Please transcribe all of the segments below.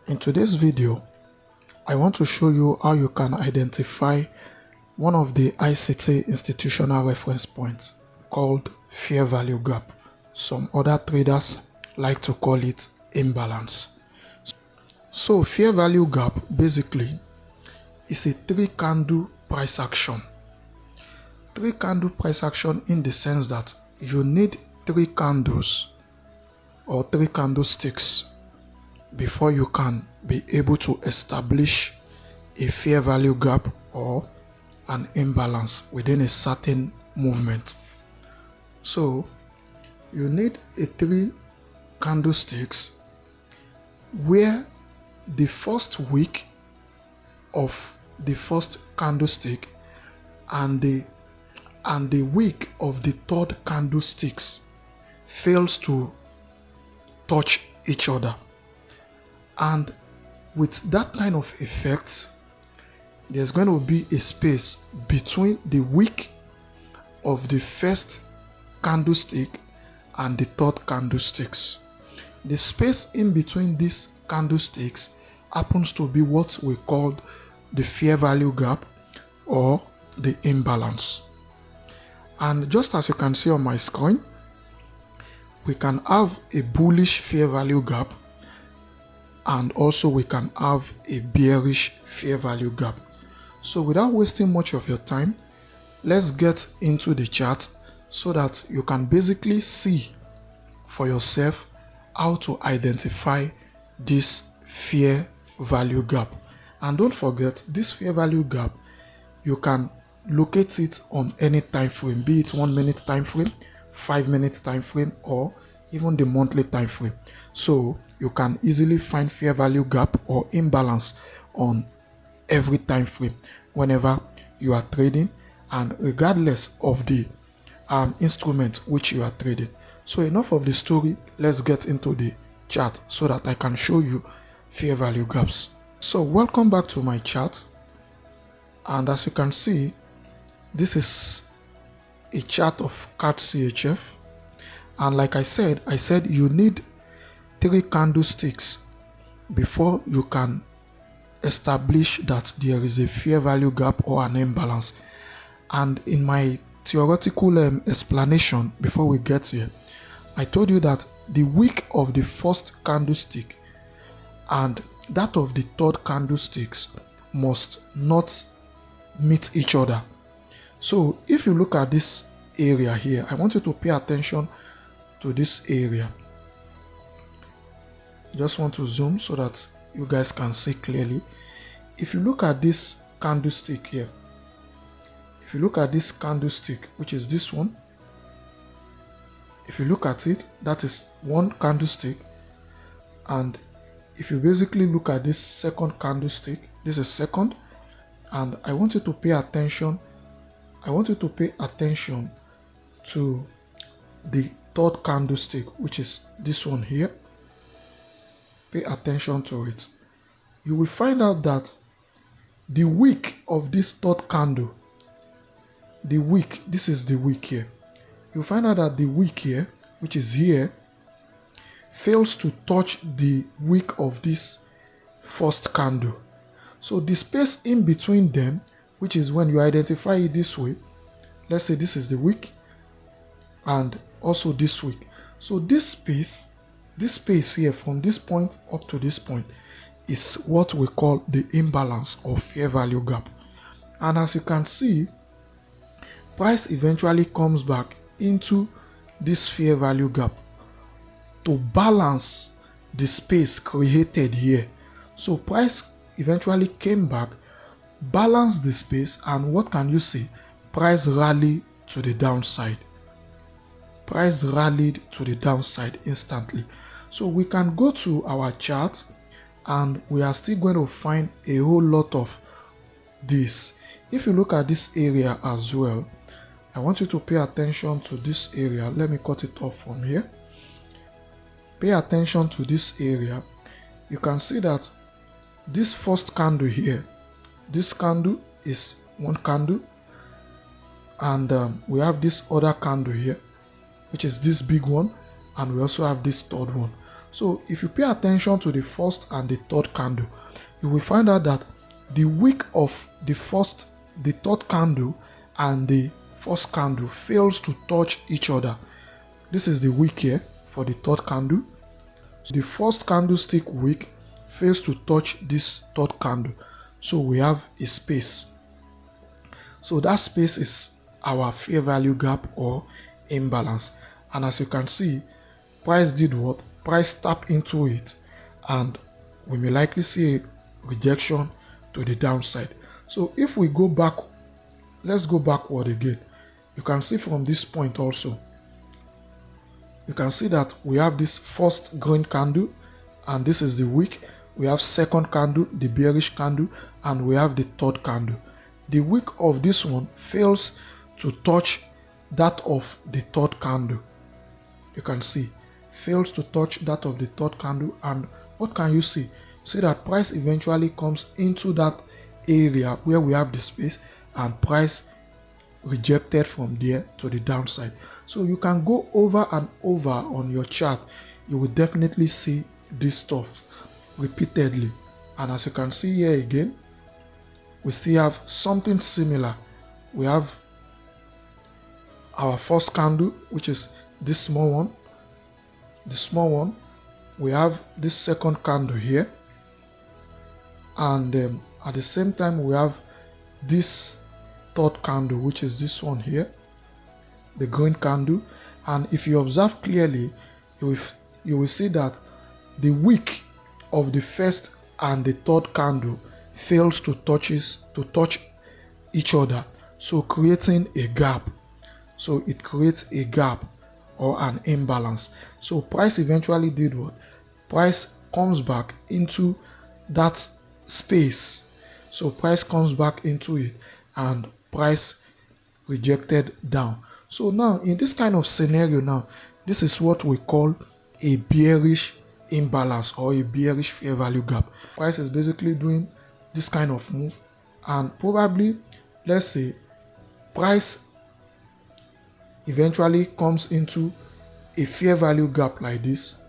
In today's video, I want to show you how you can identify one of the ICT institutional reference points called fair value gap. Some other traders like to call it imbalance. So fair value gap basically is a three-candle price action. Three-candle price action in the sense that you need three candles or three candlesticks before you can be able to establish a fair value gap or an imbalance within a certain movement. So you need a three candlesticks where the first wick of the first candlestick and the wick of the third candlesticks fails to touch each other. And with that kind of effect, there's going to be a space between the wick of the first candlestick and the third candlesticks. The space in between these candlesticks happens to be what we call the fair value gap or the imbalance. And just as you can see on my screen, we can have a bullish fair value gap and also we can have a bearish fair value gap. So without wasting much of your time, let's get into the chart so that you can basically see for yourself how to identify this fair value gap. And don't forget, this fair value gap, you can locate it on any time frame, be it 1 minute time frame, 5 minute time frame, or even the monthly time frame. So you can easily find fair value gap or imbalance on every time frame whenever you are trading and regardless of the instrument which you are trading. So enough of the story, let's get into the chart so that I can show you fair value gaps. So welcome back to my chart, and as you can see, this is a chart of CAT CHF. And like I said you need three candlesticks before you can establish that there is a fair value gap or an imbalance. And in my theoretical explanation before we get here, I told you that the wick of the first candlestick and that of the third candlesticks must not meet each other. So if you look at this area here, I want you to pay attention to this area. Just want to zoom so that you guys can see clearly. If you look at this candlestick here, if you look at this candlestick, which is this one, if you look at it, that is one candlestick. And if you basically look at this second candlestick, this is second. And I want you to pay attention. I want you to pay attention to the third candlestick, which is this one here. Pay attention to it. You will find out that the wick of this third candle, the wick, this is the wick here. You'll find out that the wick here, which is here, fails to touch the wick of this first candle. So the space in between them, which is when you identify it this way, let's say this is the wick and also this wick. So this space here from this point up to this point is what we call the imbalance or fair value gap. And as you can see, price eventually comes back into this fair value gap to balance the space created here. So price eventually came back, balanced the space, and what can you see? Price rallied to the downside. Price rallied to the downside instantly. So we can go to our chart and we are still going to find a whole lot of this. If you look at this area as well, I want you to pay attention to this area. Let me cut it off from here. Pay attention to this area. You can see that this first candle here, this candle is one candle, and we have this other candle here, which is this big one, and we also have this third one. So if you pay attention to the first and the third candle, you will find out that the wick of the third candle and the first candle fails to touch each other. This is the wick here for the third candle. So the first candlestick wick fails to touch this third candle. So we have a space. So that space is our fair value gap or imbalance. And as you can see, price did what? Price tapped into it, and we may likely see a rejection to the downside. So if we go back, let's go backward again. You can see from this point also, you can see that we have this first green candle, and this is the wick. We have second candle, the bearish candle, and we have the third candle. The wick of this one fails to touch that of the third candle. You can see, fails to touch that of the third candle, and what can you see? See that price eventually comes into that area where we have the space, and price rejected from there to the downside. So you can go over and over on your chart. You will definitely see this stuff repeatedly, and as you can see here again, we still have something similar. We have our first candle, which is this small one, the small one. We have this second candle here, and at the same time we have this third candle, which is this one here, the green candle. And if you observe clearly, you will see that the wick of the first and the third candle fails to touch each other, so creating a gap. So it creates a gap or an imbalance. So price eventually did what? Price comes back into that space. So price comes back into it, and price rejected down. So now in this kind of scenario, now this is what we call a bearish imbalance or a bearish fair value gap. Price is basically doing this kind of move, and probably, let's say, price eventually comes into a fair value gap like this,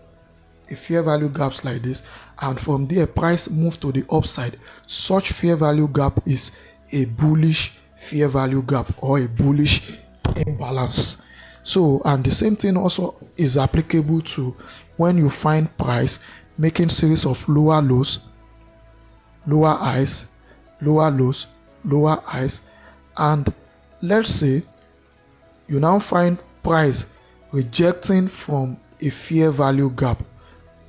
and from there price moves to the upside. Such fair value gap is a bullish fair value gap or a bullish imbalance. So, and the same thing also is applicable to when you find price making series of lower lows, lower highs, lower lows, lower highs, and let's say you now find price rejecting from a fair value gap.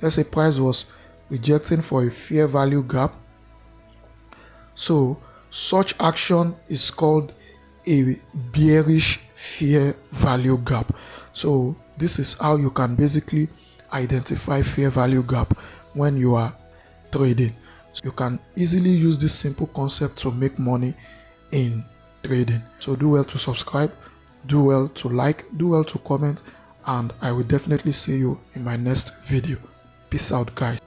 Let's say price was rejecting for a fair value gap. So such action is called a bearish fair value gap. So this is how you can basically identify fair value gap when you are trading. So you can easily use this simple concept to make money in trading. So do well to subscribe, do well to like, do well to comment, and I will definitely see you in my next video. Peace out, guys.